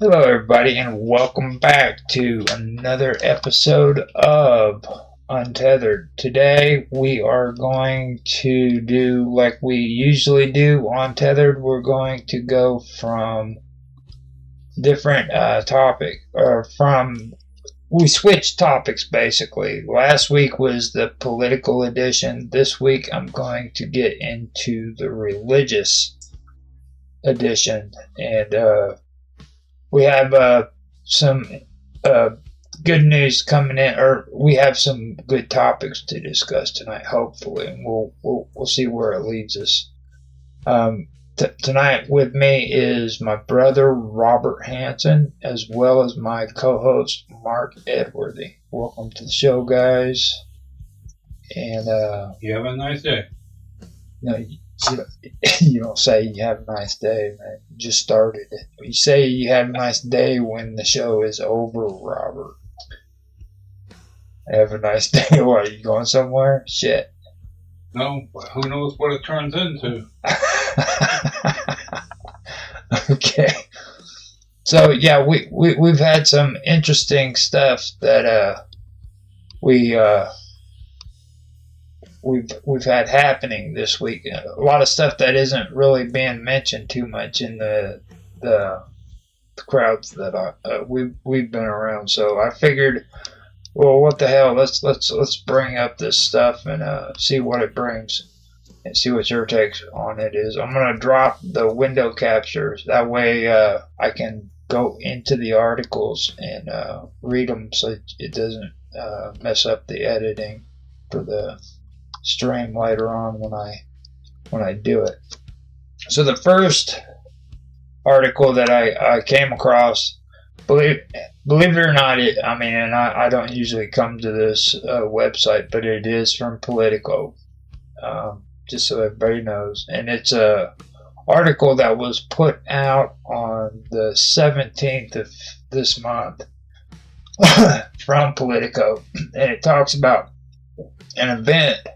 Hello, everybody, and welcome back to another episode of Untethered. Today, we are going to do like we usually do on Tethered. We're going to go from different we switched topics basically. Last week was the political edition. This week, I'm going to get into the religious edition, and we have some good news coming in, or we have some good topics to discuss tonight, hopefully, and we'll see where it leads us. Tonight with me is my brother Robert Hanson, as well as my co-host Mark Edworthy. Welcome to the show, guys. And you have a nice day. No, you don't say you have a nice day, man. You just started it. You say you have a nice day when the show is over, Robert. Have a nice day. What, are you going somewhere? Shit. No, but who knows what it turns into. Okay. So, yeah, we've had some interesting stuff that we've had happening this week. A lot of stuff that isn't really being mentioned too much in the crowds that we've been around. So I figured, well, what the hell? Let's bring up this stuff and see what it brings and see what your take on it is. I'm gonna drop the window captures. That way I can go into the articles and read them so it doesn't mess up the editing for the stream later on when I do it. So the first article that I came across, believe it or not, and I don't usually come to this website, but it is from Politico, just so everybody knows, and it's a article that was put out on the 17th of this month from Politico, and it talks about an event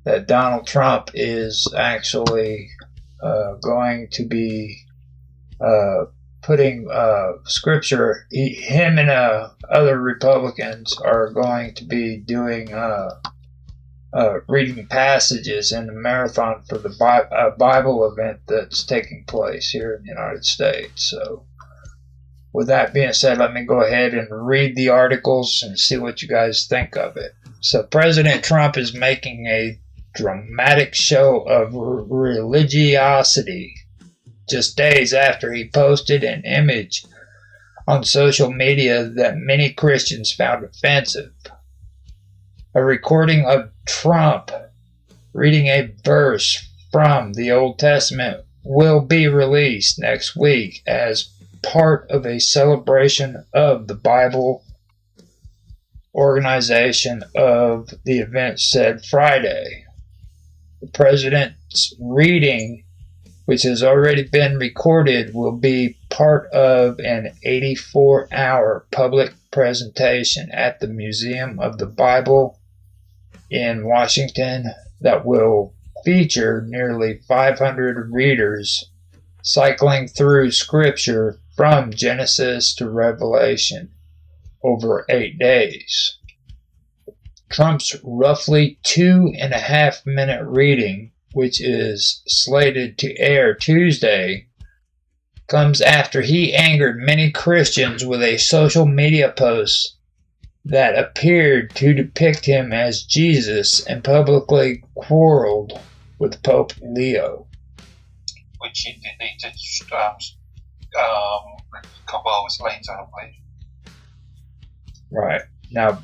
that Donald Trump is actually going to be putting scripture. Him and other Republicans are going to be doing reading passages in the marathon for the Bible event that's taking place here in the United States. So, with that being said, let me go ahead and read the articles and see what you guys think of it. So, President Trump is making a dramatic show of religiosity just days after he posted an image on social media that many Christians found offensive. A recording of Trump reading a verse from the Old Testament will be released next week as part of a celebration of the Bible organization of the event said Friday. The president's reading, which has already been recorded, will be part of an 84-hour public presentation at the Museum of the Bible in Washington that will feature nearly 500 readers cycling through Scripture from Genesis to Revelation over 8 days. Trump's roughly 2.5-minute reading, which is slated to air Tuesday, comes after he angered many Christians with a social media post that appeared to depict him as Jesus and publicly quarreled with Pope Leo, which he deleted a couple hours later, I believe. Right. Now,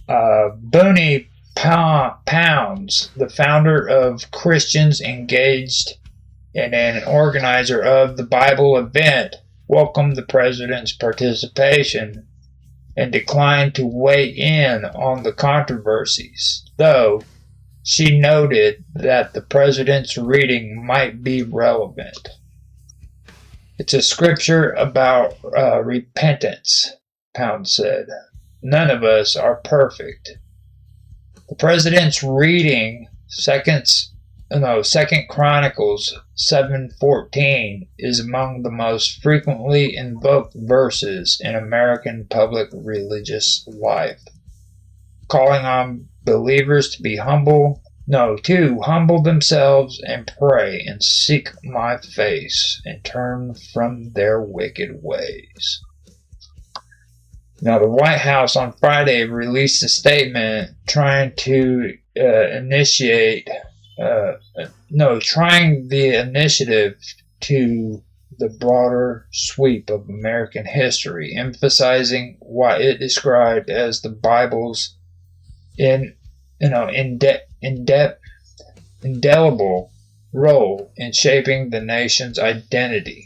Booney Pounds, the founder of Christians Engaged and an organizer of the Bible event, welcomed the president's participation and declined to weigh in on the controversies, though she noted that the president's reading might be relevant. It's a scripture about repentance, Pound said. None of us are perfect. The president's reading, Second Chronicles 7:14 is among the most frequently invoked verses in American public religious life, calling on believers to humble themselves and pray and seek my face and turn from their wicked ways. Now, the White House on Friday released a statement trying the initiative to the broader sweep of American history, emphasizing what it described as the Bible's indelible role in shaping the nation's identity.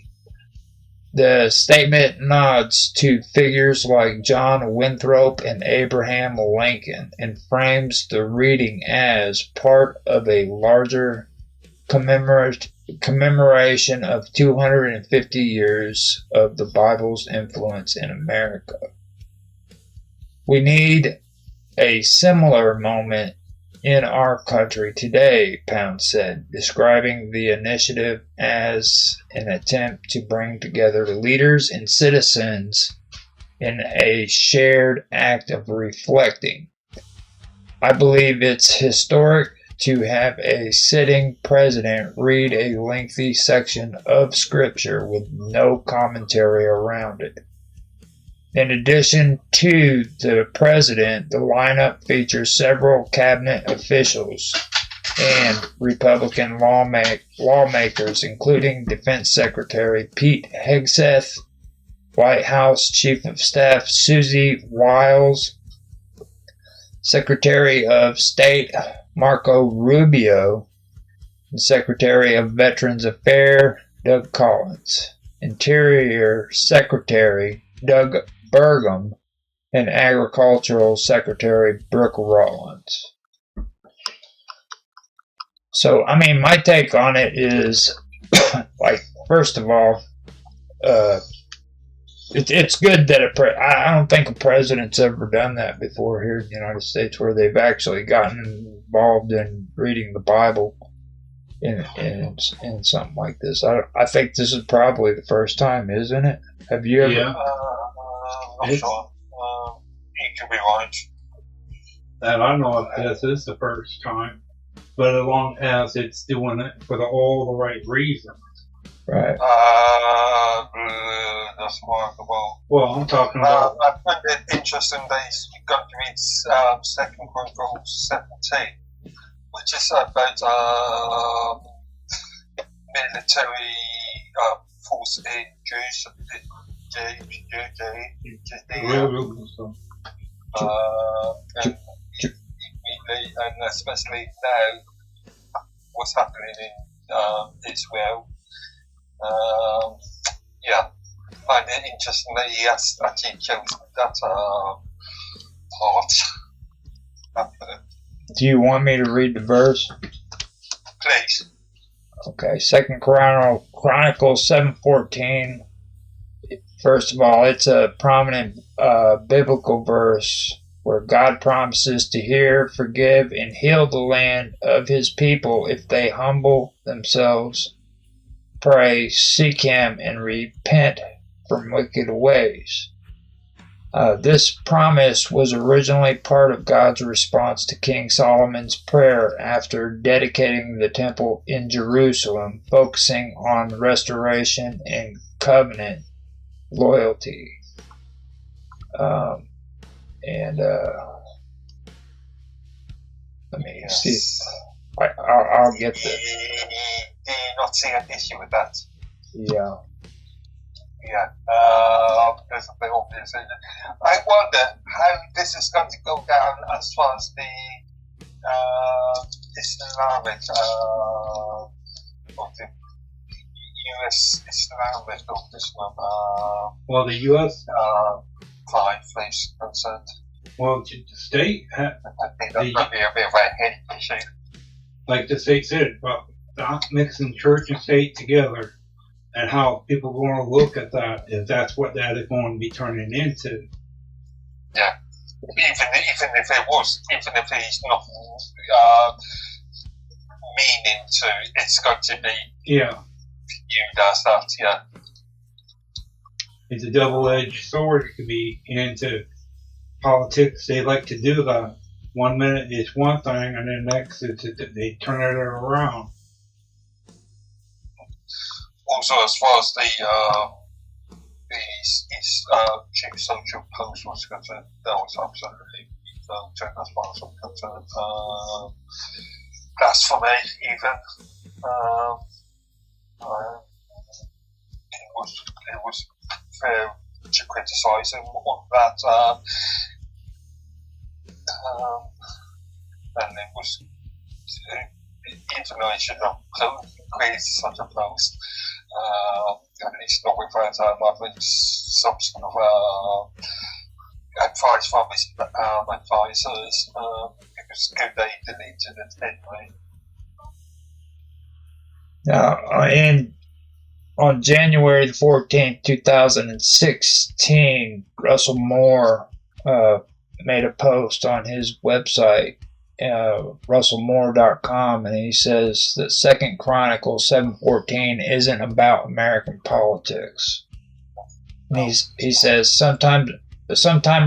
The statement nods to figures like John Winthrop and Abraham Lincoln and frames the reading as part of a larger commemoration of 250 years of the Bible's influence in America. We need a similar moment in our country today, Pound said, describing the initiative as an attempt to bring together leaders and citizens in a shared act of reflecting. I believe it's historic to have a sitting president read a lengthy section of Scripture with no commentary around it. In addition to the president, the lineup features several cabinet officials and Republican lawmakers, including Defense Secretary Pete Hegseth, White House Chief of Staff Susie Wiles, Secretary of State Marco Rubio, and Secretary of Veterans Affairs Doug Collins, Interior Secretary Doug Burgum, and Agricultural Secretary Brooke Rollins. So, my take on it is, first of all, it's good that I don't think a president's ever done that before here in the United States, where they've actually gotten involved in reading the Bible in something like this. I think this is probably the first time, isn't it? Have you ever? Yeah. Not sure. You could be right. That I know of, this is the first time. But as long as it's doing it for all the right reasons. Right. That's remarkable. Well, I'm talking about. I find it interesting that you've got to read 2 Chronicles 17, which is about military force in and especially now, what's happening in Israel. I find it interesting that he has actually chosen that part. Do you want me to read the verse? Please. Okay, 2 Chronicles 7:14. First of all, it's a prominent biblical verse where God promises to hear, forgive, and heal the land of his people if they humble themselves, pray, seek him, and repent from wicked ways. This promise was originally part of God's response to King Solomon's prayer after dedicating the temple in Jerusalem, focusing on restoration and covenant loyalty. Let me see. I'll get this. Do you not see an issue with that? Yeah. Yeah, because of the obvious. I wonder how this is going to go down as far as the Islamic, or the U.S. Islamic or Islam Well, the U.S. Five is concerned. Well, the state, I think that might be a bit of a head issue. like the state said, about not mixing church and state together, and how people are going to look at that if that's what that is going to be turning into. Yeah, even if it was, even if he's not meaning to it's going to be Yeah, viewed as that. Yeah. it's a double-edged sword. It could be into politics. They like to do that. 1 minute it's one thing, and then next they turn it around. Also, as far as his chief social post was concerned, that was absolutely checked as far as I'm concerned. Blasphemy, even. It was fair to criticise him on that. And it was, even though he should have created such a post, at least not without having some sort of advice from his advisors. It was good that he deleted it anyway. And on January the 14th, 2016, Russell Moore made a post on his website, russellmoore.com, and he says that 2 Chronicles 7:14 isn't about American politics. And he says sometime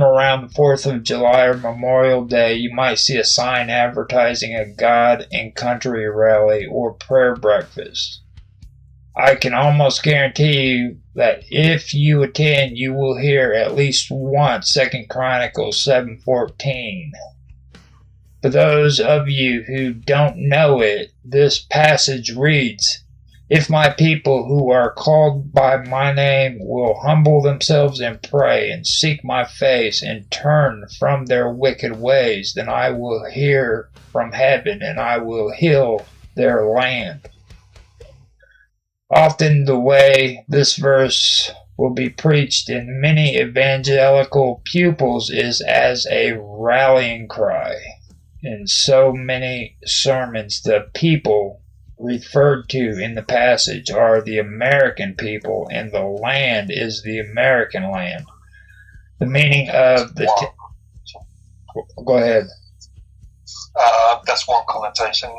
around the 4th of July or Memorial Day, you might see a sign advertising a God and Country rally or prayer breakfast. I can almost guarantee you that if you attend, you will hear at least once 2 Chronicles 7:14. For those of you who don't know it, this passage reads, "If my people who are called by my name will humble themselves and pray and seek my face and turn from their wicked ways, then I will hear from heaven and I will heal their land." Often the way this verse will be preached in many evangelical pupils is as a rallying cry. In so many sermons, the people referred to in the passage are the American people, and the land is the American land. The meaning of the... Go ahead. That's one connotation.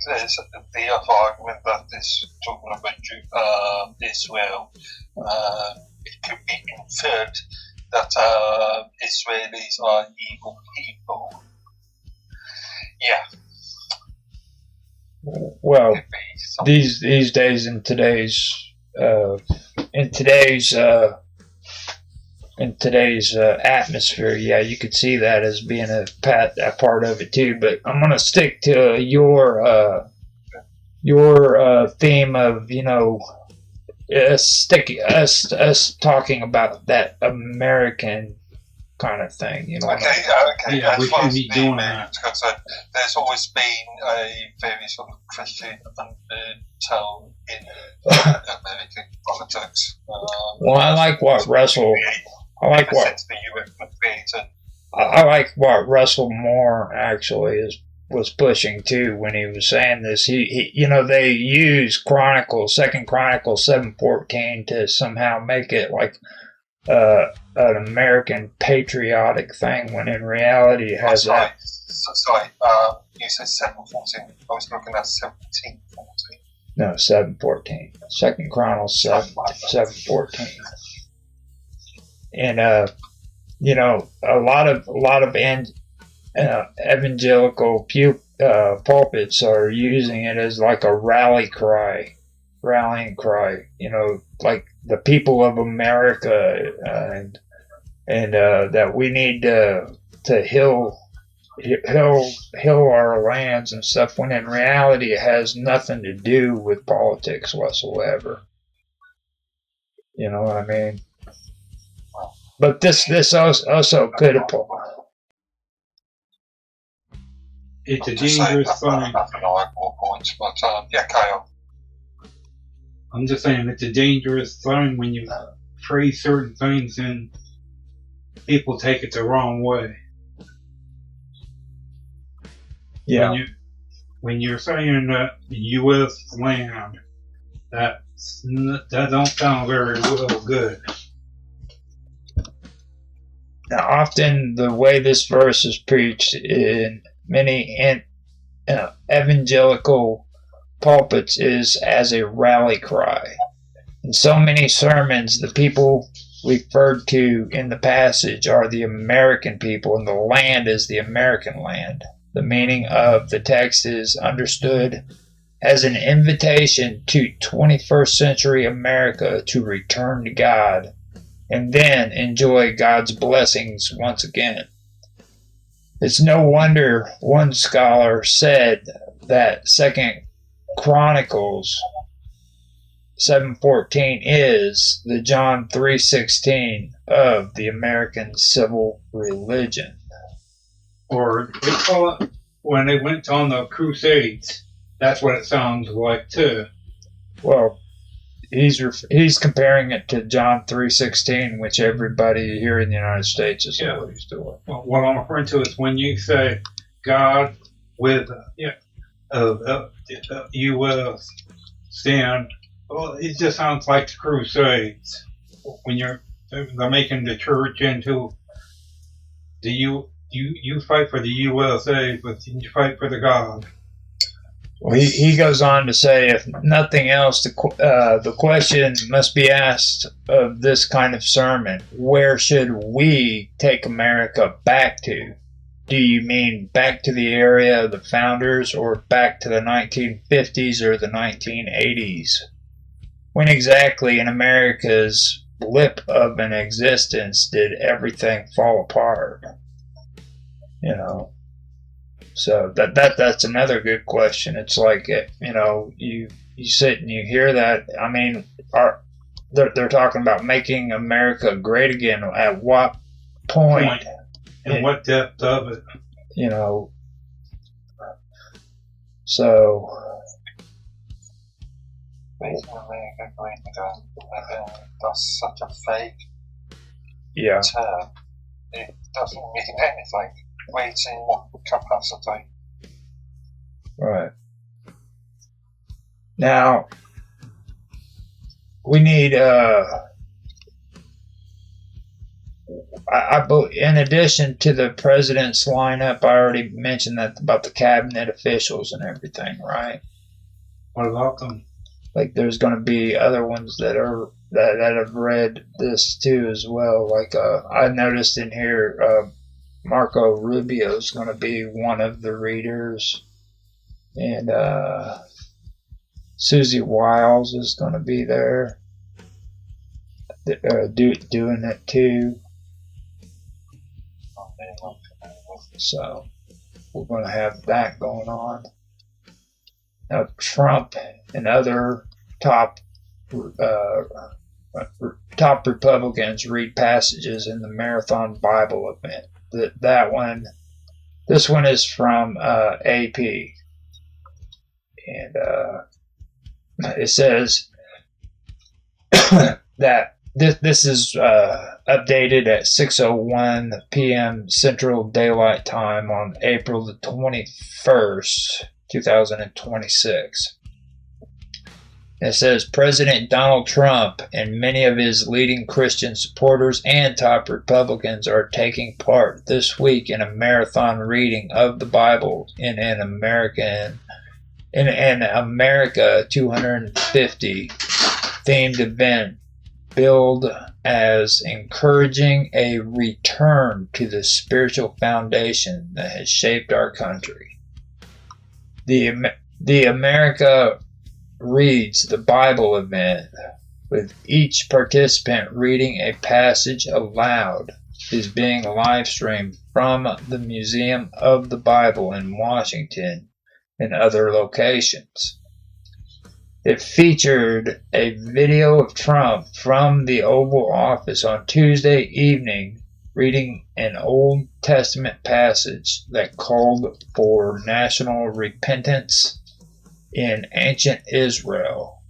There's the other argument that this talking about Israel. It could be inferred that Israelis are evil people. Yeah. Well, these days in today's atmosphere, yeah, you could see that as being a part of it too. But I'm gonna stick to your theme of us talking about that American kind of thing. Okay. Yeah, we as far should as be the doing Americans are concerned, there's always been a very sort of Christian undertone in American politics. Well, I like what Russell Moore actually was pushing too when he was saying this. He they use 2 Chronicles 7:14 to somehow make it like an American patriotic thing, when in reality it has Sorry, you said 7:14. I was looking at 17:14. No, 7:14. 2 Chronicles 7:14. And a lot of evangelical pulpits are using it as like a rallying cry. Like the people of America, and that we need to heal our lands and stuff, when in reality it has nothing to do with politics whatsoever. You know what I mean? But this also could apply. It's a dangerous thing. Yeah, carry on. I'm just saying it's a dangerous thing when you phrase certain things and people take it the wrong way. Yeah. When you're saying that U.S. land, that don't sound very good. Now, often the way this verse is preached in many evangelical pulpits is as a rally cry. In so many sermons, the people referred to in the passage are the American people, and the land is the American land. The meaning of the text is understood as an invitation to 21st century America to return to God and then enjoy God's blessings once again. It's no wonder one scholar said that 2 Chronicles 7:14 is the John 3:16 of the American civil religion. Or they call it when they went on the Crusades. That's what it sounds like too. Well, he's comparing it to John 3:16, which everybody here in the United States is always doing. Well, what I'm referring to is when you say God with you will stand. Well, it just sounds like the Crusades when they're making the church into the you fight for the USA, but you fight for the God. Well, he goes on to say, if nothing else, the question must be asked of this kind of sermon: where should we take America back to? Do you mean back to the area of the founders, or back to the 1950s or the 1980s? When exactly in America's blip of an existence did everything fall apart? You know, so that's another good question. It's like, you sit and you hear that. I mean, they're talking about making America great again. At what point? And what depth of it? So. Making America great again, and then that's such a fake term. It doesn't mean anything. Waiting capacity. Right. Now, we need, in addition to the president's lineup, I already mentioned that about the cabinet officials and everything, right? What about them? Like, there's going to be other ones that have read this too as well. Like, I noticed in here, Marco Rubio is going to be one of the readers, and Susie Wiles is going to be there, doing it too. So we're going to have that going on. Now, Trump and other top Republicans read passages in the Marathon Bible event. This one is from AP, and it says that this is updated at 6:01 p.m. Central Daylight Time on April the 21st, 2026. It says President Donald Trump and many of his leading Christian supporters and top Republicans are taking part this week in a marathon reading of the Bible in an America 250 themed event billed as encouraging a return to the spiritual foundation that has shaped our country. The America Reads the Bible event, with each participant reading a passage aloud, is being live streamed from the Museum of the Bible in Washington and other locations. It featured a video of Trump from the Oval Office on Tuesday evening reading an Old Testament passage that called for national repentance in ancient Israel,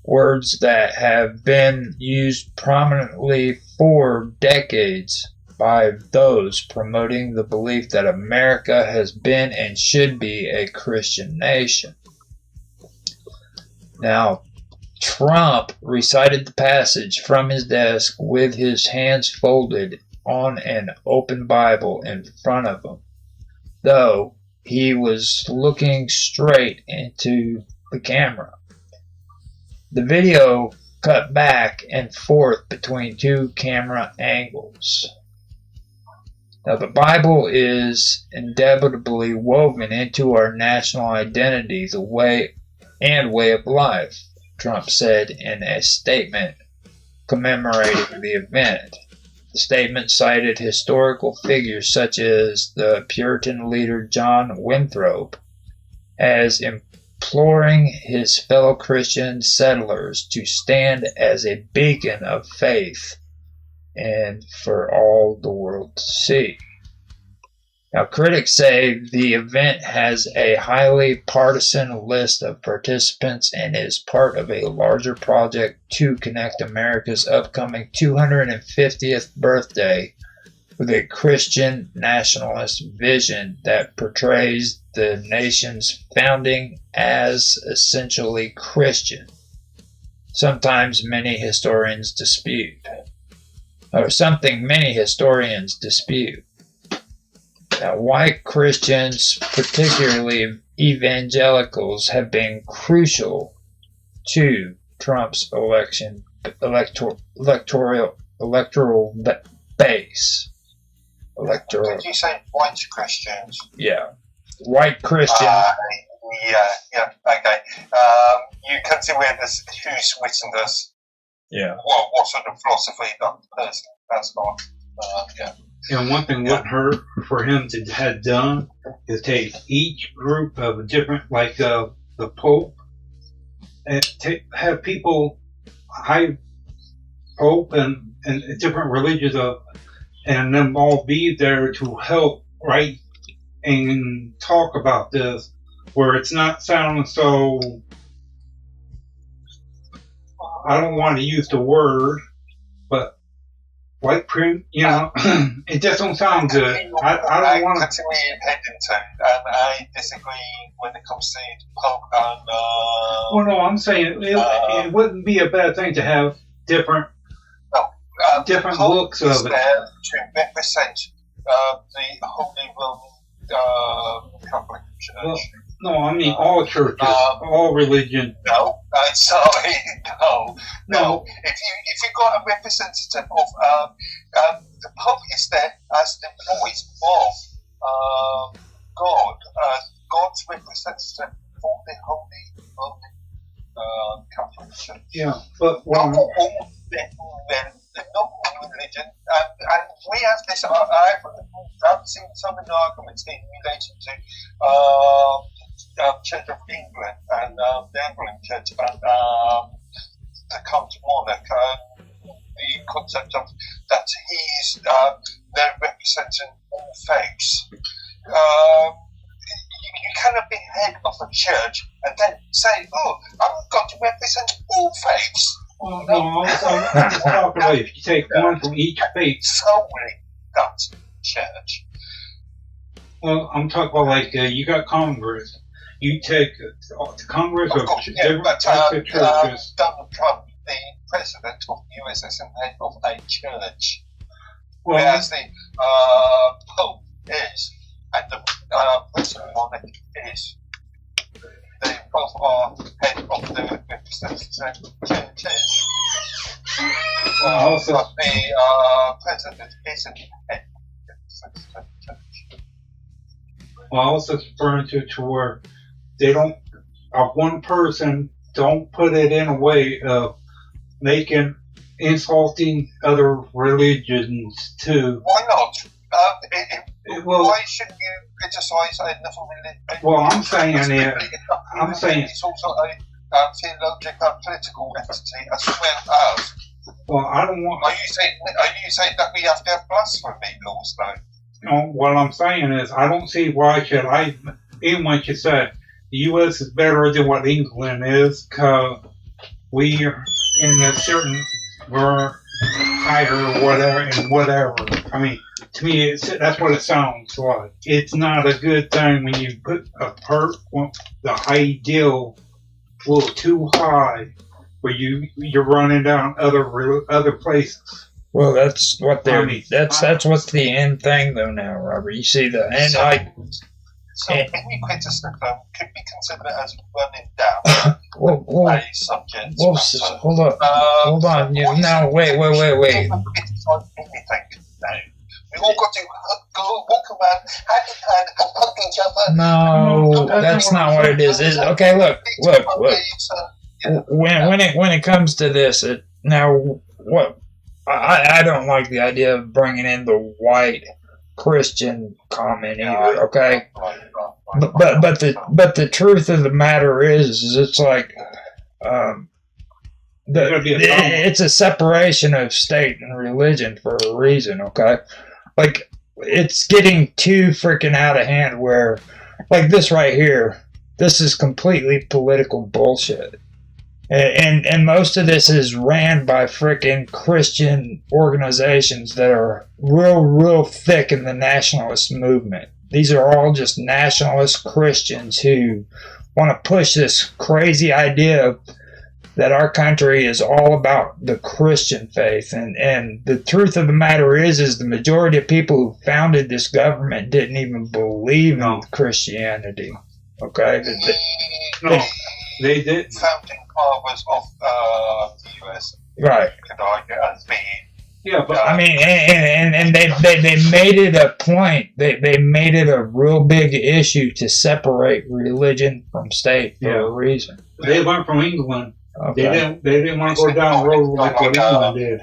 words that have been used prominently for decades by those promoting the belief that America has been and should be a Christian nation. Now, Trump recited the passage from his desk with his hands folded on an open Bible in front of him, though he was looking straight into the camera. The video cut back and forth between two camera angles. Now, the Bible is indelibly woven into our national identity, the way of life, Trump said in a statement commemorating the event. The statement cited historical figures such as the Puritan leader John Winthrop as imploring his fellow Christian settlers to stand as a beacon of faith and for all the world to see. Now, critics say the event has a highly partisan list of participants and is part of a larger project to connect America's upcoming 250th birthday with a Christian nationalist vision that portrays the nation's founding as essentially Christian. Something many historians dispute. Now, white Christians, particularly evangelicals, have been crucial to Trump's electoral base. Did you say white Christians? Yeah, white Christians. Yeah, okay. You can see where this, who's written this. Yeah. What sort of philosophy that person has got. Yeah. And one thing wouldn't hurt for him to have done is take each group of different, like the Pope, and have people, high Pope and different religions and them all be there to help write and talk about this, where it's not sounding so, I don't want to use the word, but white print, it just don't sound good. I don't want to. That's where you're heading to, and I disagree when it comes to Pope and. Well, no, I'm saying it wouldn't be a bad thing to have different looks of it. There to represent the Holy Roman Catholic Church. Well, no, I mean all churches, all religion. No, sorry, no. If you got a representative of the Pope is there as the voice of God, God's representative for the Holy Roman Catholic Church. Yeah, but not all not all religion, and we have this. I've seen some of the arguments in relation to Church of England and the Anglican Church and the Count Monarch. The concept of that he's they're representing all faiths. You cannot be head of a church and then say, "Oh, I'm going to represent all faiths." Well, no, I'm talking about if you take one from each faith. Solely that church. Well, I'm talking about like you got Congress. You take the Congress of different types of churches. Donald Trump, the president of the US, is head of a church, well, whereas the Pope is, and the President Monarch is. They both are head of the representative churches. But the president isn't head of the representative church. Well, I was referring to where they don't, one person don't put it in a way of insulting other religions too. Why not? Why should you criticize another religion? Well, I'm saying it's also a theological political entity as well as. Well, I don't want. Are you saying that we have to have blasphemy laws though? No, what I'm saying is I don't see why anyone should say the U.S. is better than what England is because we are in a certain, we're higher or whatever and whatever. I mean, to me, that's what it sounds like. It's not a good thing when you put the ideal a little too high where you're running down other places. Well, that's what they're. That's what's the end thing though now, Robert. You see the end. So any criticism could be considered as running down a subject. Hold up. Hold on. Now, wait. Anything now. We all got to go walk around hand in hand and hug each other. No, that's not what it is. Okay, look. When it comes to this, I don't like the idea of bringing in the white Christian comment either. Okay, but the truth of the matter is it's like it's a separation of state and religion for a reason. Okay, like it's getting too freaking out of hand. Where like this right here, this is completely political bullshit. And most of this is ran by frickin' Christian organizations that are real thick in the nationalist movement. These are all just nationalist Christians who want to push this crazy idea that our country is all about the Christian faith. And the truth of the matter is the majority of people who founded this government didn't even believe in Christianity. Okay? They did. Founding fathers of the US. Right. Could argue as being. Yeah, but I mean, and they made it a point. They made it a real big issue to separate religion from state for a reason. They learned from England. Okay. They didn't want to go down the road like what England did.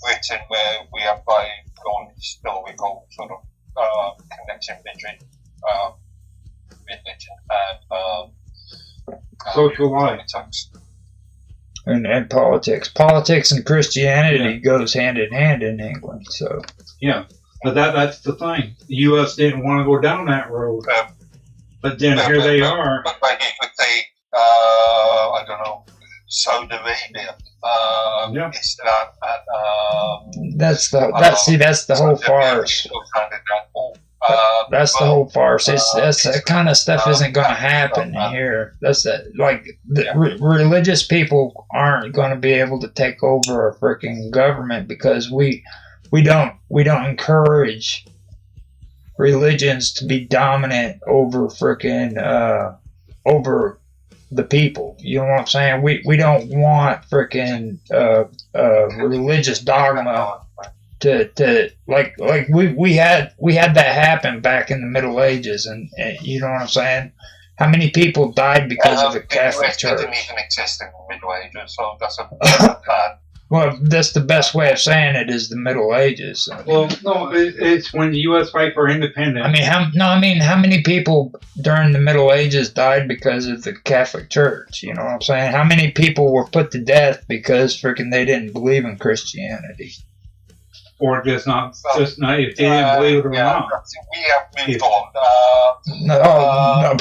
Britain, where we have by long historical sort of connection between religion and social life and politics. Politics and Christianity goes hand in hand in England. So yeah, but that's the thing. The U.S. didn't want to go down that road, but then here they are. But maybe with the I don't know, Saudi Arabia, Islam, and that's the whole farce. That's the whole farce. That's that kind of stuff isn't going to happen here. That's that. Like religious people aren't going to be able to take over a freaking government because we don't encourage religions to be dominant over freaking over the people. You know what I'm saying? We don't want freaking religious dogma. To like we had that happen back in the Middle Ages, and you know what I'm saying? How many people died because of the Catholic Church? Didn't even exist in the Middle Ages, so that's a bad. Well, that's the best way of saying it is the Middle Ages. Well, no, it's when the U.S. fight for independence. I mean, how many people during the Middle Ages died because of the Catholic Church? You know what I'm saying? How many people were put to death because freaking they didn't believe in Christianity? Or just not if they didn't believe it or not. We have moved on. No,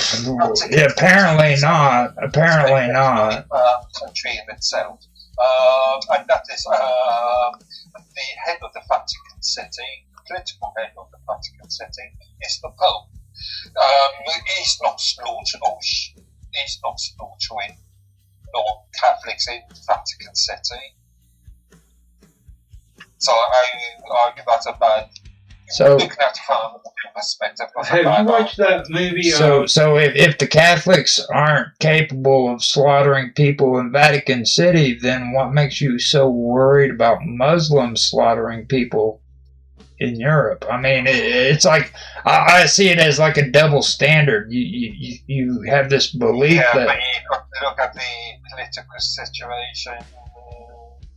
apparently not. Apparently not. Country in itself, and that is the head of the Vatican City, political head of the Vatican City, is the Pope. He's not slaughtering non-Catholics in Vatican City. So I argue that's a bad. Looking at it from a perspective. Have you watched that movie? So if the Catholics aren't capable of slaughtering people in Vatican City, then what makes you so worried about Muslims slaughtering people in Europe? I mean, it's like I see it as like a double standard. You have this belief that. But you've got to look at the political situation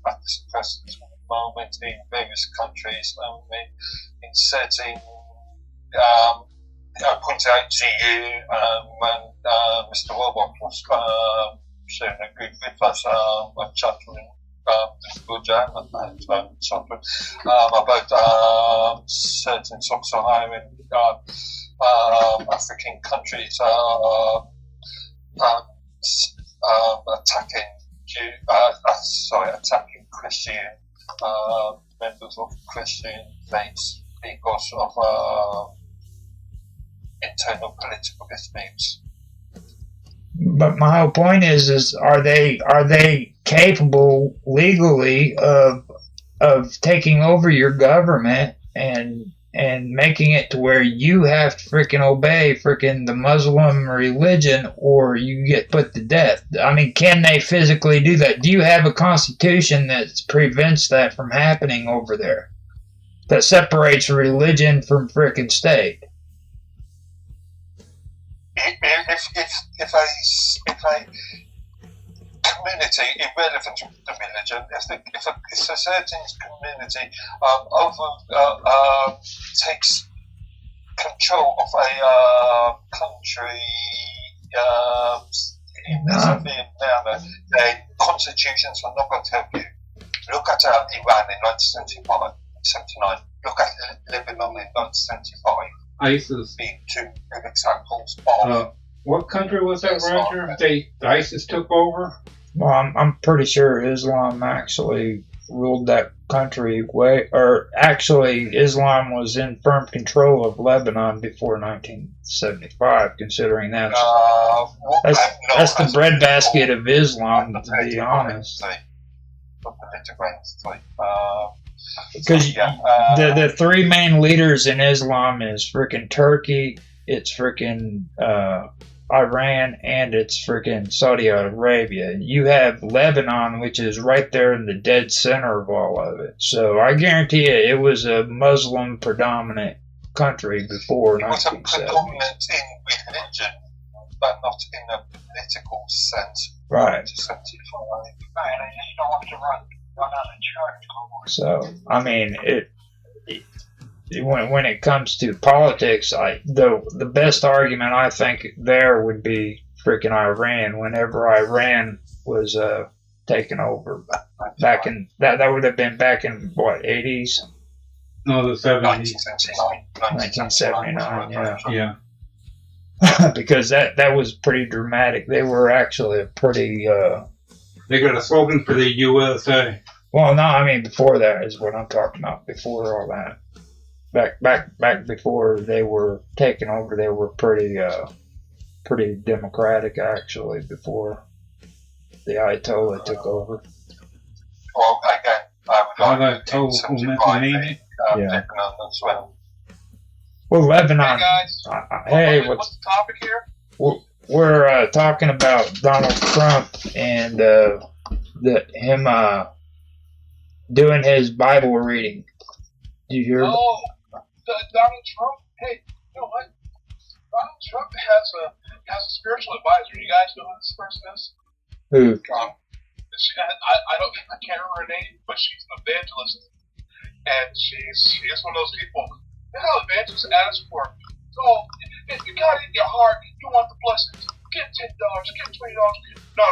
at this present moment in various countries. In certain, I point out to you when Mr. Robot was sharing a good with us, a chattering about certain sub-Saharan African countries attacking Christian members of Christian faiths because of internal political disputes. But my whole point is are they capable legally of taking over your government and and making it to where you have to freaking obey freaking the Muslim religion or you get put to death. I mean, can they physically do that? Do you have a constitution that prevents that from happening over there? That separates religion from freaking state? If a community, irrelevant to the religion, if a certain community takes control of a country in a severe manner, then constitutions are not going to help you. Look at Iran in 1979. Look at Lebanon in 1975. ISIS. Being two good examples of. What country was that, Roger? ISIS took over? Well, I'm pretty sure Islam actually ruled that country actually Islam was in firm control of Lebanon before 1975, considering that's the breadbasket of Islam, to be honest. Because the three main leaders in Islam is freaking Turkey, it's freaking Iran, and it's freaking Saudi Arabia. You have Lebanon, which is right there in the dead center of all of it. So I guarantee you, it was a Muslim predominant country before 1970. It was a predominant in religion, but not in a political sense. Right. To 75. Right, and you don't want to run out of church. So I mean, when it comes to politics, the best argument I think there would be freaking Iran. Whenever Iran was taken over back in that would have been back in what 80s? No, the 70s. 1979. Yeah. Because that was pretty dramatic. They were actually a pretty. They got a slogan for the USA. Well, no, I mean before that is what I'm talking about. Before all that. Back before they were taken over, they were pretty democratic actually. Before the Ayatollah took over. Well, again, Ayatollah. Yeah. Well, Lebanon. Hey guys, what's the topic here? We're talking about Donald Trump and him doing his Bible reading. Do you hear? Donald Trump. Hey, you know what? Donald Trump has a spiritual advisor. You guys know who this person is? Who? I can't remember her name, but she's an evangelist, and she's one of those people. You know how evangelists ask for? Oh, if you got it in your heart, you want the blessings. Give $10, give $20. No.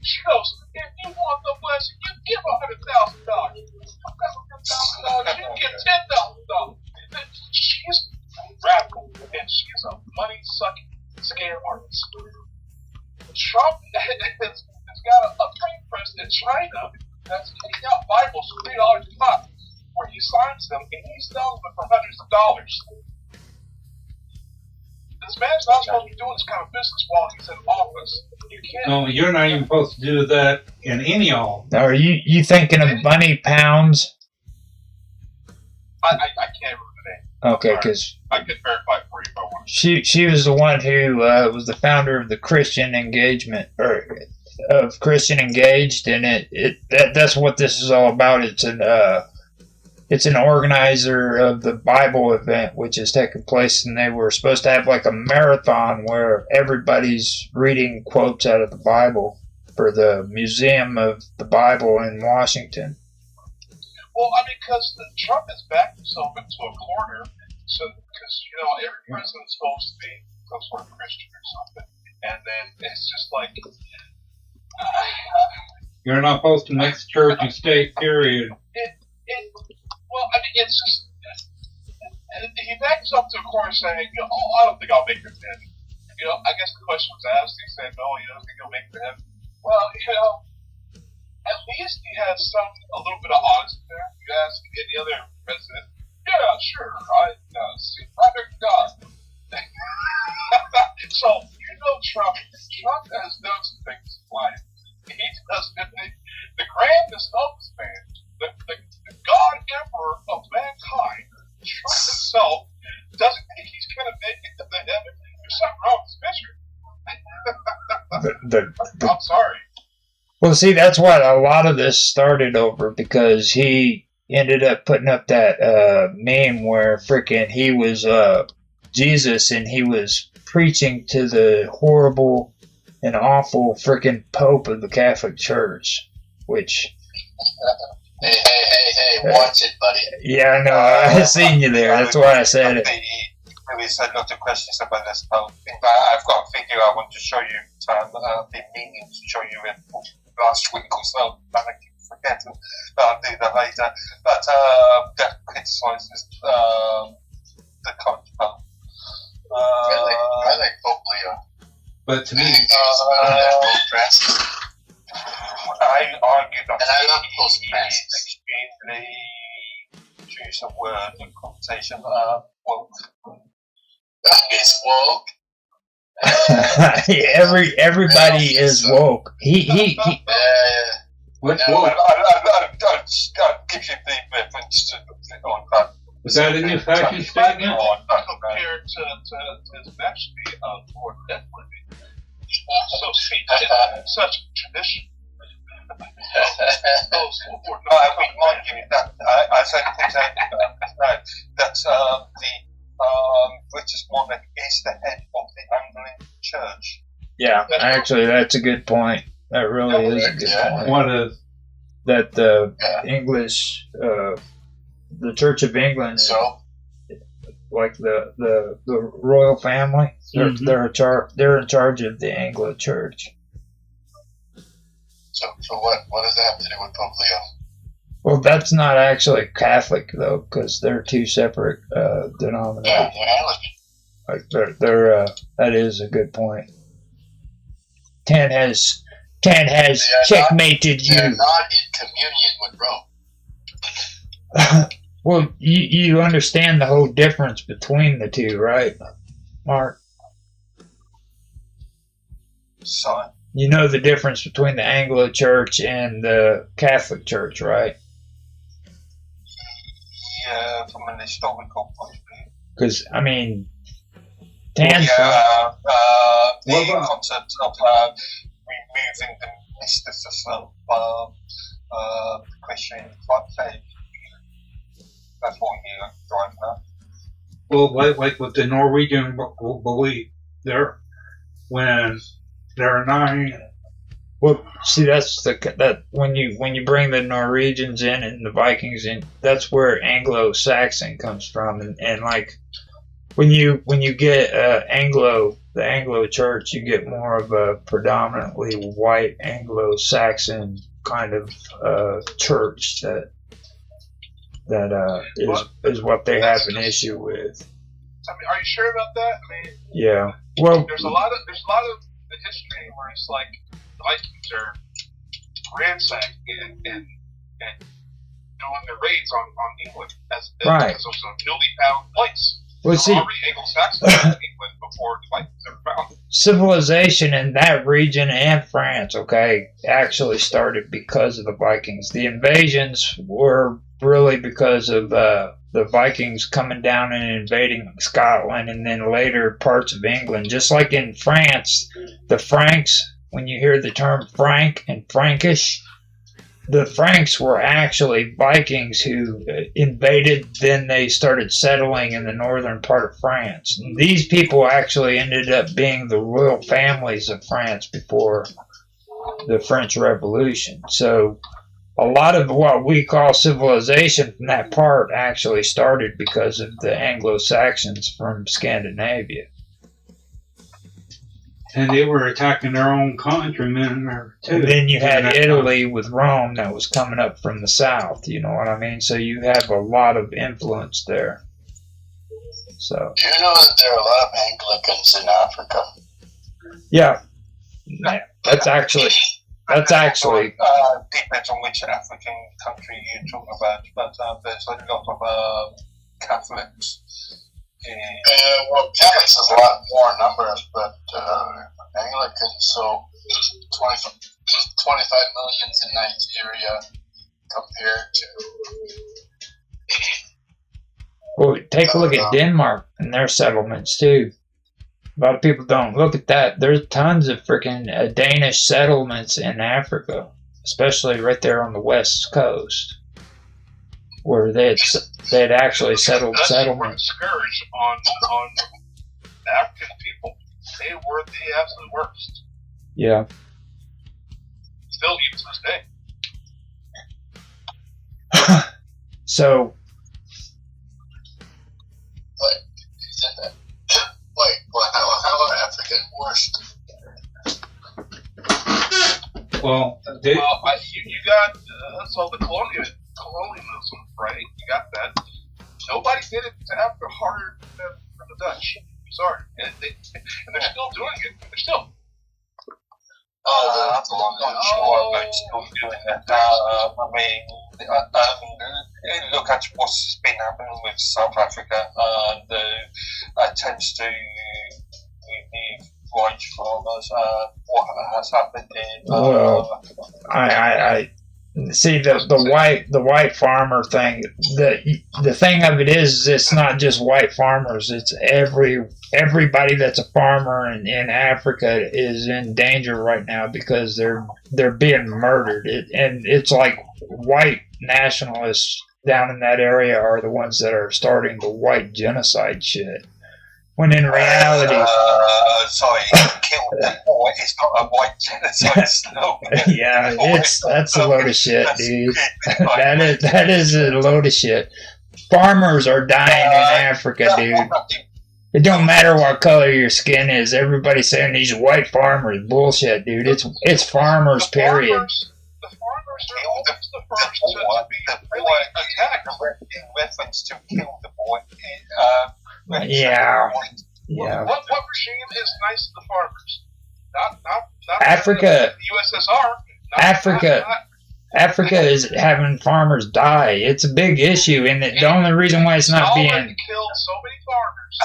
She goes, if you want the blessing, you give $100,000. $100,000, you give $10,000. She's radical, and she's a money-sucking scam artist. Trump has got a printing press in China that's giving out Bibles for $3 a pop, where he signs them and he sells them for hundreds of dollars. This man's not supposed to be doing this kind of business while he's in office. You can't. No, you're not even supposed to do that in any office. Are you thinking of Bunny Pounds? I can't remember the name. Okay, because I could verify for you if I want. She was the one who was the founder of the Christian Engagement of Christian Engaged, and that's what this is all about. It's an organizer of the Bible event, which is taking place, and they were supposed to have like a marathon where everybody's reading quotes out of the Bible for the Museum of the Bible in Washington. Well, I mean, because Trump has backed himself into a corner, so because every president's supposed to be some sort of Christian or something, and then it's just like you're not supposed to mix church and state. Period. Well, I mean, it's just he backs up to a corner saying, I don't think I'll make it to heaven. I guess the question was asked. He said, no, you don't think he'll make it to heaven. Well, at least he has a little bit of honesty there. You ask any other president, yeah, sure, I see Father God. So Trump has done some things in life. He does the grandest of this man, the God Emperor of mankind, Trump himself Well, see, that's what a lot of this started over because he ended up putting up that meme where freaking he was Jesus and he was preaching to the horrible and awful freaking Pope of the Catholic Church, which. Hey, watch it, buddy. Yeah, I know. I seen you there. That's why I said it. There is a lot of questions about this Pope. In fact, I've got a video I want to show you. I've been meaning to show you it last week or so, but I keep forgetting. But I'll do that later. But that criticizes the current Pope. I like Pope Leo. But to me, Pope Francis. I argue that And I love Pope Francis. extremely choose a word in conversation woke. He's woke. Everybody is woke. He what's I'll woke? give you the reference to the on that. Was that a new fashion statement? Compared to his majesty Lord Edward. So sweet, such tradition. I would mind giving that. I said that the British monarch is the head of the Anglican Church. Yeah, actually, that's a good point. That really is a good point. What is? That the English, the Church of England, is So, like the royal family. Mhm. They're in charge of the Anglo Church. so what does that have to do with Pope Leo? Well, that's not actually Catholic though, because they're two separate Yeah, denominations. they're Anglican. Like they're that is a good point. Tan has They are checkmated They're you. not in communion with Rome. Well, you understand the whole difference between the two, right, Mark? So, You know the difference between the Anglo Church and the Catholic Church, right? yeah, from an historical point of view. Because I mean, Tan's Yeah, the What about- concept of removing the mysticism of Christian faith. That's what you're driving at. Well, like with the Norwegian belief, when there are 9. Well, see, that's that when you bring the Norwegians in and the Vikings in, that's where Anglo-Saxon comes from, and like when you get the Anglo Church, you get more of a predominantly white Anglo-Saxon kind of church that is what they have an issue with. I mean, are you sure about that? I mean, Yeah. Well, there's a lot of the history where it's like the Vikings are ransacking and doing their raids on England as Right. because of some newly found place. well, So see, already Anglo-Saxons in England before the Vikings ever found it. civilization in that region and France, okay, actually started because of the Vikings. The invasions were really because of the Vikings coming down and invading Scotland and then later parts of England. Just like in France, the Franks, when you hear the term Frank and Frankish, the Franks were actually Vikings who invaded, then they started settling in the northern part of France. And these people actually ended up being the royal families of France before the French Revolution. So a lot of what we call civilization from that part actually started because of the Anglo-Saxons from Scandinavia. And they were attacking their own countrymen there too. And then you had During that Italy with Rome that was coming up from the south, you know what I mean? So you have a lot of influence there. So, Do you know that there are a lot of Anglicans in Africa? yeah, that's actually, Depends on which African country you're talking about, but there's a lot of Catholics. Well, Catholics is a lot more numbers, but Anglicans, so 25 million in Nigeria compared to. well, take a look at Denmark and their settlements too. A lot of people don't look at that. There's tons of freaking Danish settlements in Africa. especially right there on the west coast, where they had actually settled Dutch were a settlements. scourge on the African people. They were the absolute worst. Yeah. Still, even to this day. So, How are African worse? Well, You got so the colonialism, right? You got that. Nobody did it to Africa harder than the Dutch. Sorry, and they're still doing it. They're still. I'm not sure about still doing it. I mean, look at what's been happening with South Africa. The attempts to remove white farmers. What has happened in? Well, I see the white farmer thing. The thing of it is, it's not just white farmers. It's everybody that's a farmer in Africa is in danger right now because they're being murdered. And it's like white nationalists down in that area are the ones that are starting the white genocide shit. When in reality, sorry, kill people is not a white genocide slogan. Yeah, that's a load of shit, dude. That is a load of shit. Farmers are dying in Africa, dude. It don't matter what color your skin is. Everybody's saying these white farmers bullshit, dude. It's farmers, period. The farmers are always the first to be really attacked. In reference to kill the boy. Yeah. What regime is nice to the farmers? Not Africa. The USSR. Africa is having farmers die. It's a big issue, and the only reason why it's not being killed so many farmers.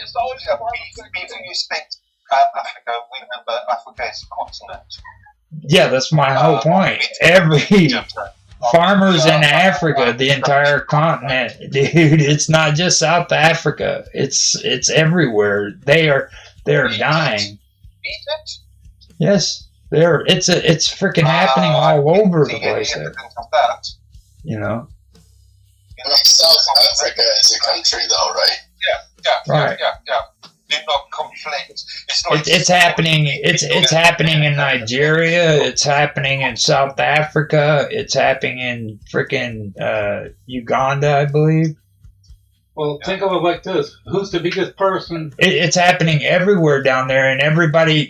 It's always the farmers. Before you speak Africa, remember Africa is a continent. Yeah, that's my whole point. Farmers in Africa, the entire continent, dude. It's not just South Africa. It's everywhere. They're dying. Egypt? Yes, it's freaking happening all over the place there. You know. South Africa is a country, though, right? Yeah. Do not conflict. It's happening. It's happening in Nigeria. It's happening in South Africa. It's happening in freaking Uganda, I believe. Well, think of it like this: who's the biggest person? It's happening everywhere down there, and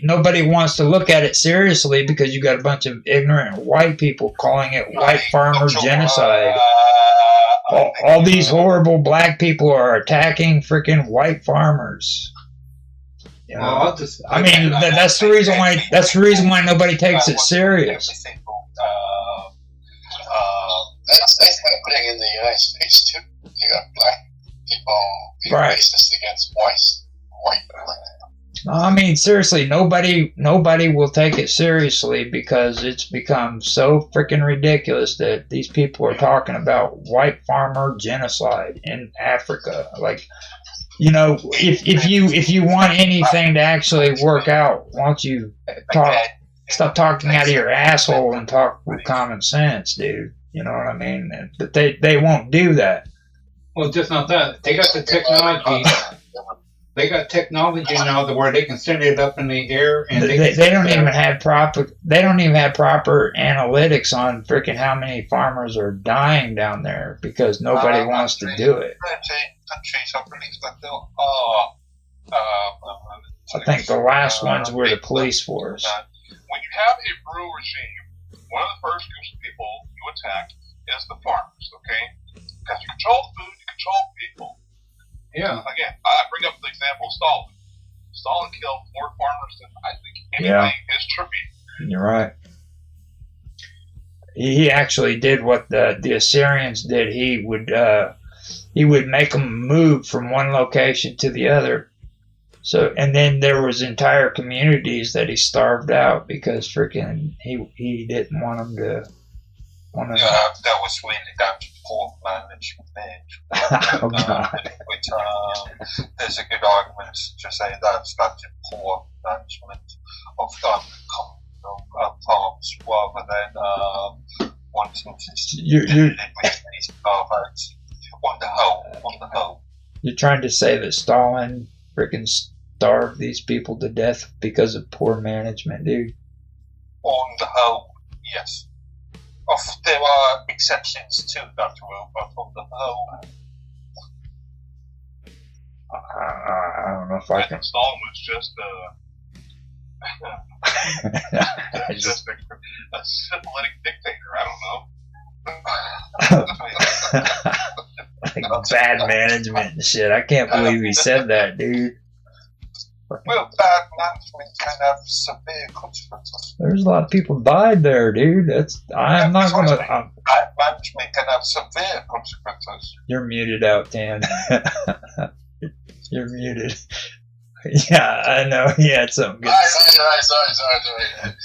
nobody wants to look at it seriously because you got a bunch of ignorant white people calling it white farmer genocide. All these horrible black people are attacking freaking white farmers. You know? I mean, that's the reason why. That's the reason why nobody takes it serious. That's happening in the United States too. You got black people being racist against white people. I mean, seriously, nobody will take it seriously because it's become so freaking ridiculous that these people are talking about white farmer genocide in Africa. Like, you know, if you want anything to actually work out, why don't you stop talking out of your asshole and talk with common sense, dude? You know what I mean? But they won't do that. Well, just not that. They got the technology. They got technology now to where they can send it up in the air, and they don't even have proper. They don't even have proper analytics on freaking how many farmers are dying down there because nobody wants to do it. Countries, I believe that there I think the last ones were the police force. When you have a rural regime, one of the first groups of people you attack is the farmers. Okay, because you control the food, you control people. Yeah. Again, I bring up the example of Stalin. Stalin killed more farmers than I think anything in history. You're right. He actually did what the Assyrians did. He would make them move from one location to the other. So, and then there was entire communities that he starved out because freaking he didn't want them to. That was really down to poor management. Oh, God. There's a good argument to say that's down to poor management of farms rather than wanting to You're live with these perverts. On the whole. you're trying to say that Stalin freaking starved these people to death because of poor management, dude? On the whole, yes. There are exceptions to that rule, but on the whole. I don't know if I can. Stalin was just a syphilitic dictator. I don't know. Like bad management and shit. I can't believe he said that, dude. Well, bad management can have severe consequences. There's a lot of people died there, dude. I'm not gonna. Bad management can have severe consequences. You're muted out, Dan. You're muted. Yeah, I know. He had something good. Sorry.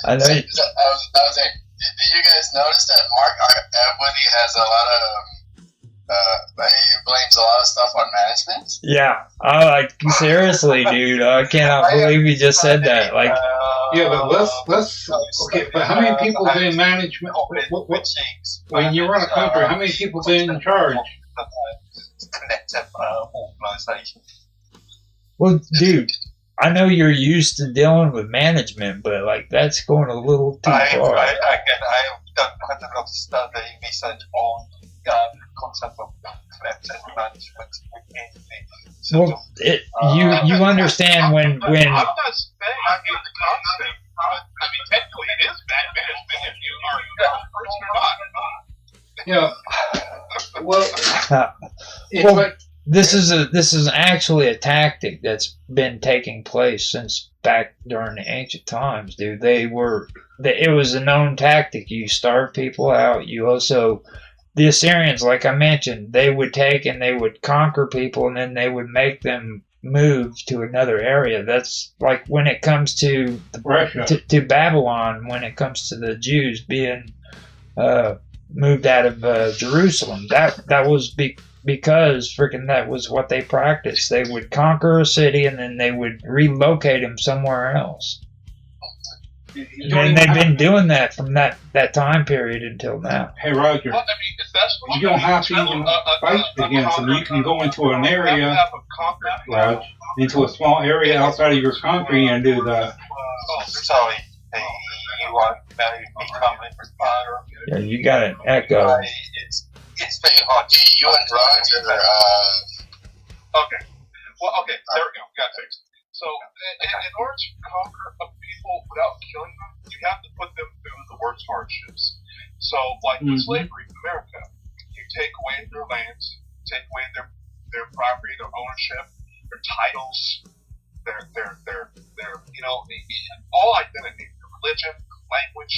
I know. I was saying, did you guys notice that Mark Atwoody has a lot of, he blames a lot of stuff on management? Yeah. Like, seriously, dude. I cannot believe he just said that. Like, Yeah, but let's okay. But how many people in management? When you run a country, how many people in charge? Collective organisation. well, dude, I know you're used to dealing with management, but like that's going a little too far. I have done quite a lot of study research on the concept of collective management within Well, you understand when I'm not saying I hate the concept, but I mean, technically it is bad management if you are a person or not. Yeah. Well, it's Well, like this is actually a tactic that's been taking place since back during the ancient times, dude. It was a known tactic. You starve people out. You also, the Assyrians, like I mentioned, they would take and they would conquer people, and then they would make them move to another area. That's like when it comes to Russia. to Babylon, when it comes to the Jews being moved out of Jerusalem. That was because freaking that was what they practiced. They would conquer a city and then they would relocate them somewhere else. And they've been doing that from that time period until now. Hey, Roger. Well, I mean, if that's what You don't have to even fight against them. You can go into an area, Raj, into a small area outside of your country and do the. Oh, sorry. You want to become a fire. Yeah, you got an echo. It's very hard. You and Roger, Okay. Well, okay, there we go. Got it fixed. So, in order to conquer a people without killing them, you have to put them through the worst hardships. So, like with slavery in America, you take away their lands, take away their property, their ownership, their titles, their all identity, their religion, language.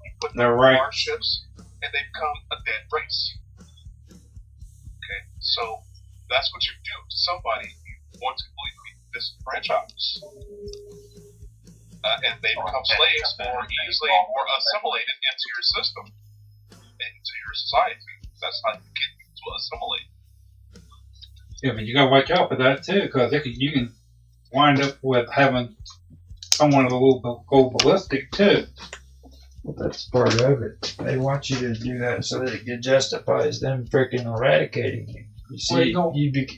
You put them through hardships, and they become a dead race. Okay, so that's what you do to somebody you want to completely disenfranchise. And they become slaves more easily or assimilated into your system, into your society. That's how you get to assimilate. Yeah, but you gotta watch out for that too, because you can wind up with having someone a little go ballistic too. Well, that's part of it. They want you to do that so that it justifies them freaking eradicating you. You see,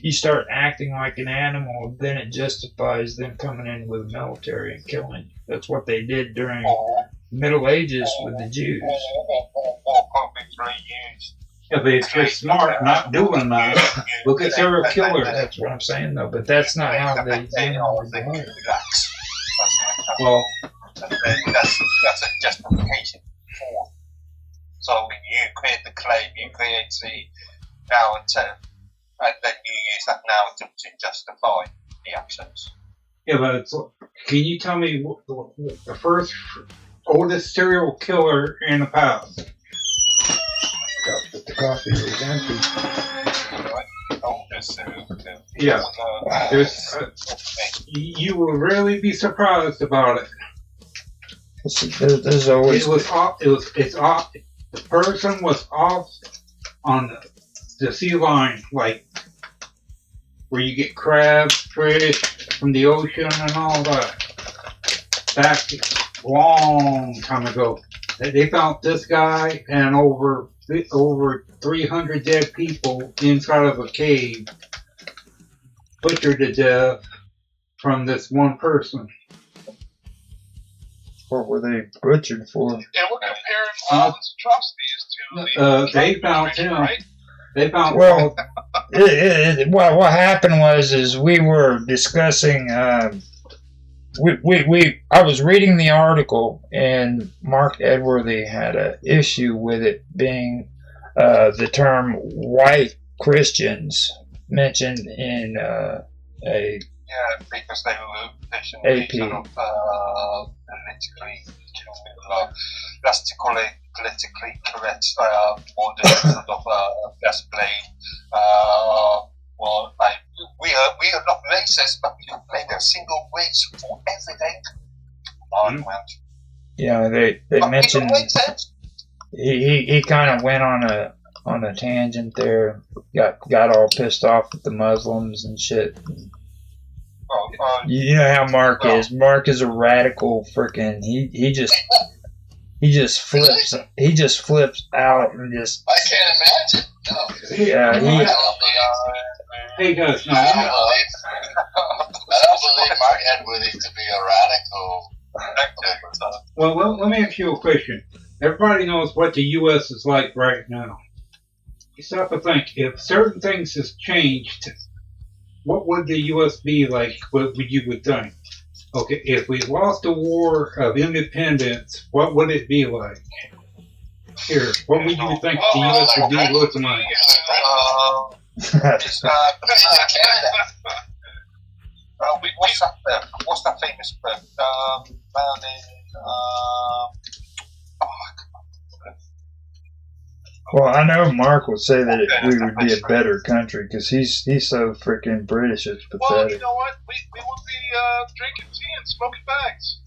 you start acting like an animal, then it justifies them coming in with the military and killing you. That's what they did during the Middle Ages with the Jews. Yeah, but if you're smart, not doing that, look at serial killers. That's what I'm saying, though. But that's not how they generally do it. Well, that's a justification for. So when you create the claim, you create the narrative, and then you use that narrative to justify the actions. yeah, but can you tell me what the first oldest serial killer in the past? But the coffee is empty. Yeah, you will really be surprised about it. There's always. It's off. The person was off on the sea line, like where you get crabs, fish from the ocean, and all that. Back long time ago. They found this guy and over 300 dead people inside of a cave, butchered to death from this one person. What were they butchered for? And we're comparing all these atrocities to the They found him. right? They found Well, what happened was we were discussing. I was reading the article, and Mark Edworthy had an issue with it being the term white Christians mentioned in a Yeah, because they were AP. sort of politically correct, or the sort of best blame. Well, we are not racist, but we don't blame a single race for everything. Argument. yeah, they But mentioned it makes sense. he kind of went on a tangent there, got all pissed off at the Muslims and shit. Well, You know how Mark is. Mark is a radical freaking. He just flips out and just I can't imagine. No. yeah. I Hey guys, no, don't believe Mark Edworthy to be a radical. well, let me ask you a question. Everybody knows what the U.S. is like right now. You stop to think, if certain things has changed, what would the U.S. be like? What would you would think? Okay, if we lost the war of independence, what would it be like? Here, what would you think the U.S. would be looking like? it's, Canada. what's that famous book? Found in, Well, I know Mark would say that we would be a better country because he's so freaking British. It's Well, you pathetic. know what? We would be drinking tea and smoking bags.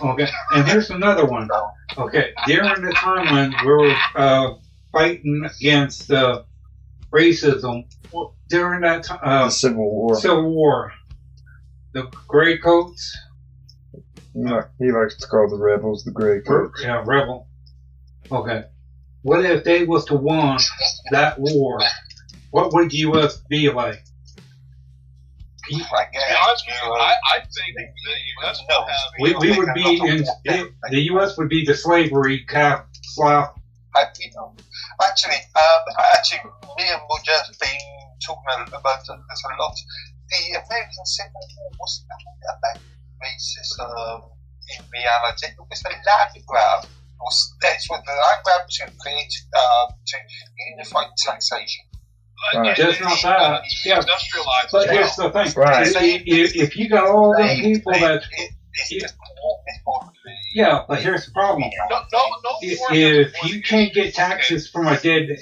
Okay, and here's another one. Okay, during the time when we were fighting against racism, during that the time, Civil War. the gray coats, He likes to call the rebels the Gray Coats. yeah, rebel. Okay, what if they was to won that war? What would U.S. be like? To be honest with you, I think the U.S. would have We would be in the U.S. would be the slavery cap slap. Actually, me and Roger have been talking about this a lot. The American Civil War wasn't about racist in reality. It was the land grab. That's what the land grab to create to unify taxation. Right. Just not that. Yeah. Industrialized. But here's the thing: Right. if you got all them people that, yeah, but here's the problem: No. if you can't get taxes from a dead,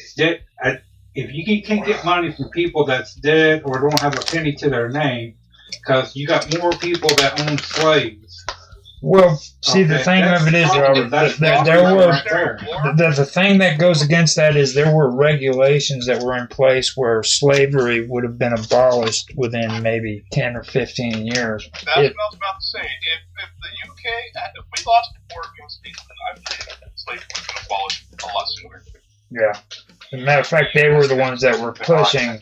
if you can't get money from people that's dead or don't have a penny to their name, because you got more people that own slaves. Well, see, the Okay, thing that's of it is, problem. Robert, That's there problem were right there. the thing that goes against that is there were regulations that were in place where slavery would have been abolished within maybe 10 or 15 years. That's what I was about to say. If the UK, if we lost the war against England, I believe slavery would have been abolished a lot sooner. Yeah. As a matter of fact, they were the ones that were pushing.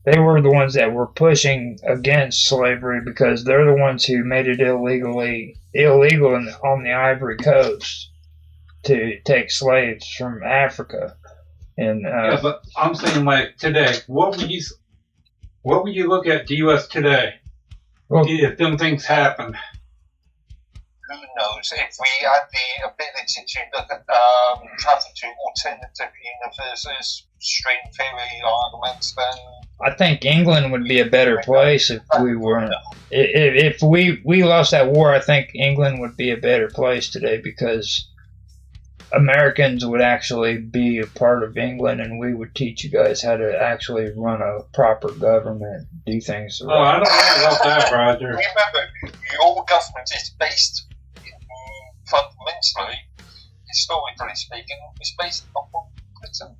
They were the ones that were pushing against slavery because they're the ones who made it illegal on the Ivory Coast to take slaves from Africa. And Yeah, but I'm saying like today, what would you look at the U.S. today well, if them things happen? Who knows? If we had the ability to look at travel to alternative universes, string theory arguments, then I think England would be a better place if we weren't. If we lost that war, I think England would be a better place today because Americans would actually be a part of England, and we would teach you guys how to actually run a proper government, do things. Oh, I don't know about that, Roger. remember, your government is based fundamentally, historically speaking, is based upon Britain.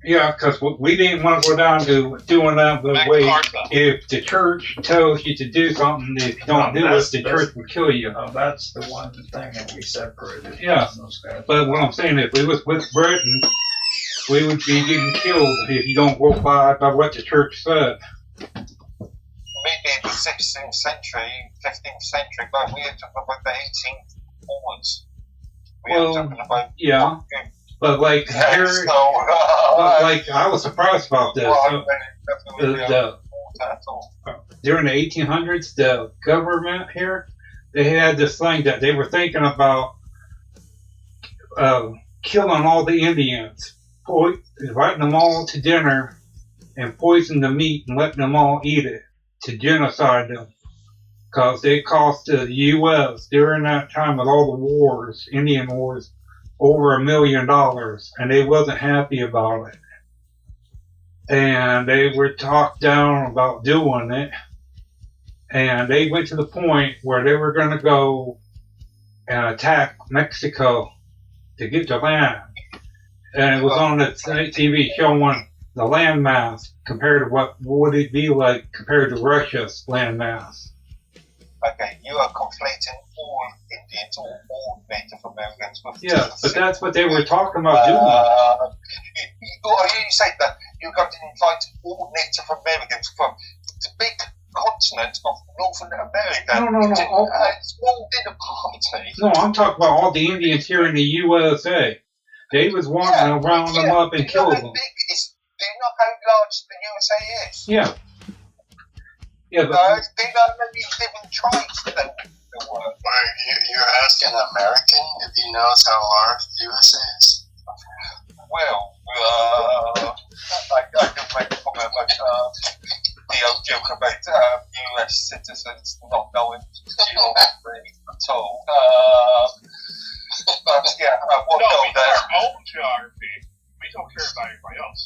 Yeah, because we didn't want to go down to doing that the Back way. to Martha. If the church tells you to do something, if you don't do it, the church will kill you. Oh, that's the one thing that we separated. Yeah. from those guys. But what I'm saying, if we was with Britain, we would be getting killed if you don't go by what the church said. Maybe in the 16th century, 15th century, but we are talking about the 18th onwards. We are Well, talking about yeah. But like here, but like I was surprised about this. During the 1800s, the government here, they had this thing that they were thinking about killing all the Indians, inviting them all to dinner, and poisoning the meat and letting them all eat it to genocide them, because they cost the U.S. during that time with all the wars, Indian wars, over $1 million, and they wasn't happy about it. And they were talked down about doing it, and they went to the point where they were going to go and attack Mexico to get the land. And it was on the TV showing the landmass compared to what would it be like compared to Russia's landmass. Okay, you are conflating all Indians or all Native Americans with Yeah, but that's what they were talking about doing. You say that you're going to invite all Native Americans from the big continent of Northern America No. to a small dinner party. No, I'm talking about all the Indians here in the USA. They was wanting to round them up and kill them. Do you know how large the USA is? Yeah. Yeah, but Do you know how many different tribes there were? You're asking an American if he knows how large the USA is? Well, I can make a comment like the old joke about US citizens not knowing geography at all. But yeah, what No, we go know there? our own geography. We don't care about anybody else.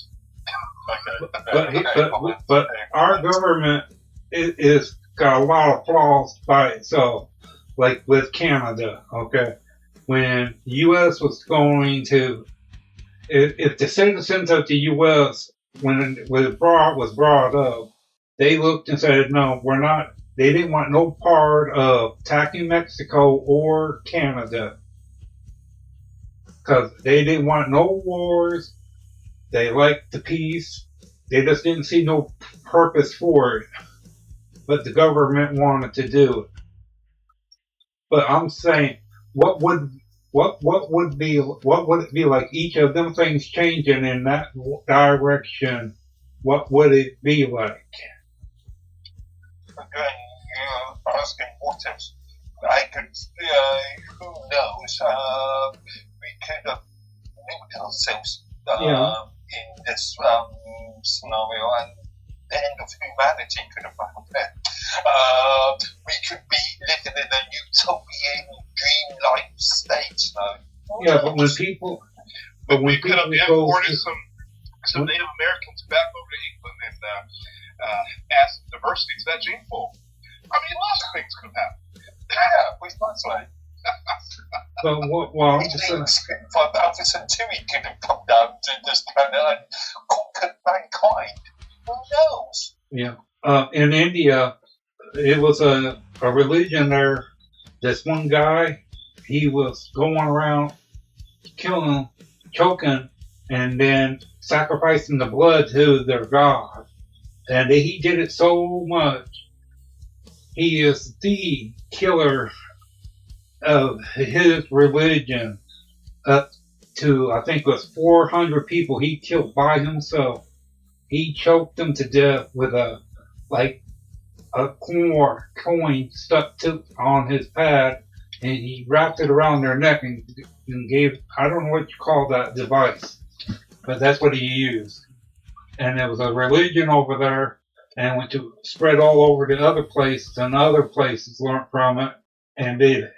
but our government is got a lot of flaws by itself, like with Canada. Okay, when U.S. was going to, if the citizens of the U.S. when it was brought up, they looked and said, no, we're not. They didn't want no part of attacking Mexico or Canada because they didn't want no wars. They liked the peace. They just didn't see no purpose for it. But the government wanted to do it. But I'm saying, what would it be like each of them things changing in that direction? What would it be like? Again, you're asking what else? I could, who knows? We could have linked ourselves in this scenario, and the end of humanity could have happened. We could be living in a utopian, dream-like state. Yeah, but when people, We could have imported some Native Americans back over to England and asked diversity to that gene pool. I mean, lots of things could happen. Yeah, precisely. but I'm just saying, Five Alpha Centauri could have come down to this planet and conquered mankind. Who knows? yeah. In India, it was a religion there. This one guy, he was going around killing, choking, and then sacrificing the blood to their god. And he did it so much. He is the killer of his religion. Up to, I think it was 400 people he killed by himself. He choked them to death with a coin stuck on his pad, and he wrapped it around their neck and gave, I don't know what you call that device, but that's what he used. And there was a religion over there, and went to spread all over to other places, and other places learned from it and did it.